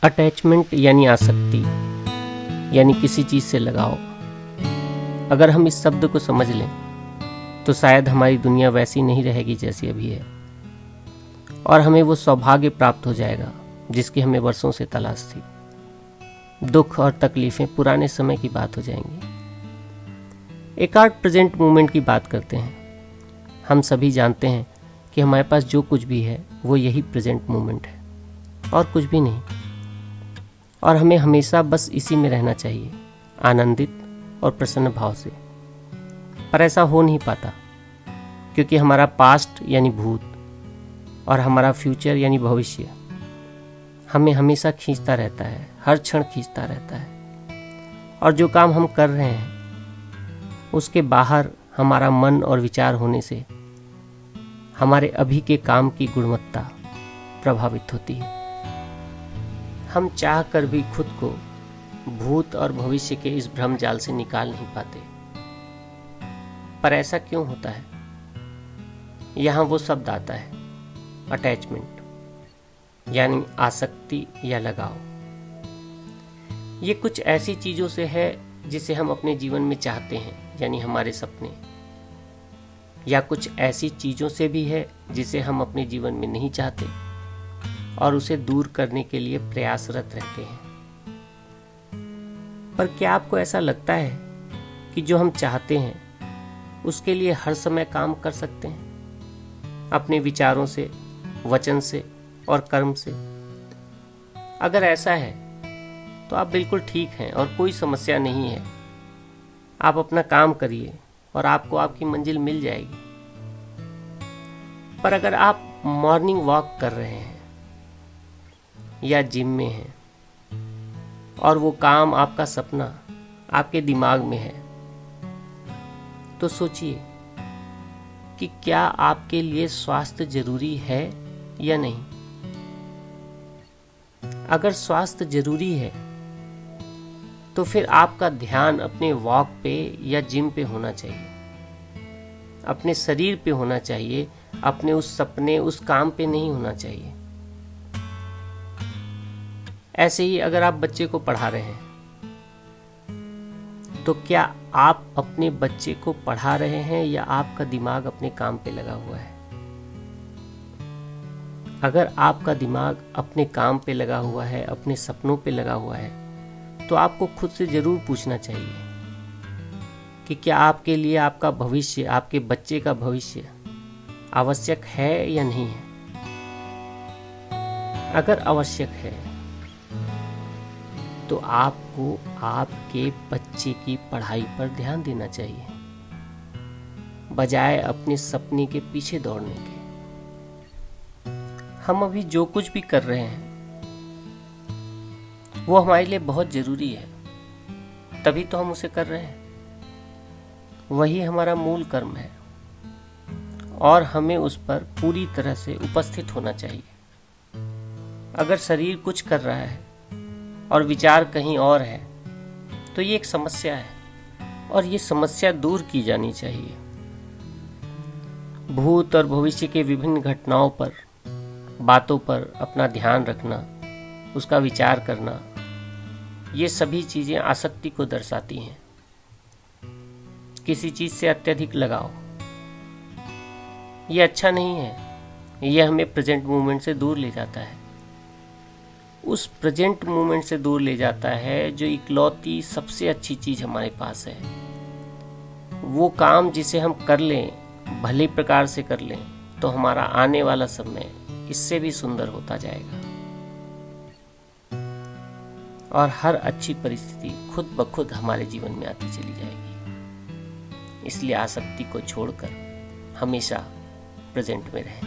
Attachment यानी आसक्ति, यानी किसी चीज़ से लगाव। अगर हम इस शब्द को समझ लें तो शायद हमारी दुनिया वैसी नहीं रहेगी जैसी अभी है, और हमें वो सौभाग्य प्राप्त हो जाएगा जिसकी हमें वर्षों से तलाश थी। दुख और तकलीफें पुराने समय की बात हो जाएंगी। एक आध प्रेजेंट मोमेंट की बात करते हैं। हम सभी जानते हैं कि हमारे पास जो कुछ भी है वो यही प्रेजेंट मोमेंट है और कुछ भी नहीं, और हमें हमेशा बस इसी में रहना चाहिए, आनंदित और प्रसन्न भाव से। पर ऐसा हो नहीं पाता क्योंकि हमारा पास्ट यानी भूत और हमारा फ्यूचर यानी भविष्य हमें हमेशा खींचता रहता है, हर क्षण खींचता रहता है। और जो काम हम कर रहे हैं उसके बाहर हमारा मन और विचार होने से हमारे अभी के काम की गुणवत्ता प्रभावित होती है। हम चाह कर भी खुद को भूत और भविष्य के इस भ्रम जाल से निकाल नहीं पाते। पर ऐसा क्यों होता है? यहाँ वो शब्द आता है, अटैचमेंट, यानी आसक्ति या लगाव। ये कुछ ऐसी चीजों से है जिसे हम अपने जीवन में चाहते हैं, यानी हमारे सपने, या कुछ ऐसी चीजों से भी है जिसे हम अपने जीवन में नहीं चाहते और उसे दूर करने के लिए प्रयासरत रहते हैं। पर क्या आपको ऐसा लगता है कि जो हम चाहते हैं उसके लिए हर समय काम कर सकते हैं, अपने विचारों से, वचन से और कर्म से? अगर ऐसा है तो आप बिल्कुल ठीक हैं और कोई समस्या नहीं है। आप अपना काम करिए और आपको आपकी मंजिल मिल जाएगी। पर अगर आप मॉर्निंग वॉक कर रहे हैं या जिम में हैं और वो काम, आपका सपना आपके दिमाग में है, तो सोचिए कि क्या आपके लिए स्वास्थ्य जरूरी है या नहीं। अगर स्वास्थ्य जरूरी है तो फिर आपका ध्यान अपने वॉक पे या जिम पे होना चाहिए, अपने शरीर पे होना चाहिए, अपने उस सपने, उस काम पे नहीं होना चाहिए। ऐसे ही अगर आप बच्चे को पढ़ा रहे हैं तो क्या आप अपने बच्चे को पढ़ा रहे हैं या आपका दिमाग अपने काम पे लगा हुआ है? अगर आपका दिमाग अपने काम पे लगा हुआ है, अपने सपनों पे लगा हुआ है, तो आपको खुद से जरूर पूछना चाहिए कि क्या आपके लिए आपका भविष्य, आपके बच्चे का भविष्य आवश्यक है या नहीं है। अगर आवश्यक है तो आपको आपके बच्चे की पढ़ाई पर ध्यान देना चाहिए, बजाय अपने सपने के पीछे दौड़ने के। हम अभी जो कुछ भी कर रहे हैं वो हमारे लिए बहुत जरूरी है, तभी तो हम उसे कर रहे हैं। वही हमारा मूल कर्म है और हमें उस पर पूरी तरह से उपस्थित होना चाहिए। अगर शरीर कुछ कर रहा है और विचार कहीं और है तो ये एक समस्या है और ये समस्या दूर की जानी चाहिए। भूत और भविष्य के विभिन्न घटनाओं पर, बातों पर अपना ध्यान रखना, उसका विचार करना, ये सभी चीजें आसक्ति को दर्शाती हैं। किसी चीज से अत्यधिक लगाव ये अच्छा नहीं है। ये हमें प्रेजेंट मोमेंट से दूर ले जाता है, उस प्रेजेंट मोमेंट से दूर ले जाता है जो इकलौती सबसे अच्छी चीज हमारे पास है। वो काम जिसे हम कर लें, भले प्रकार से कर लें, तो हमारा आने वाला समय इससे भी सुंदर होता जाएगा और हर अच्छी परिस्थिति खुद ब खुद हमारे जीवन में आती चली जाएगी। इसलिए आसक्ति को छोड़कर हमेशा प्रेजेंट में रहें।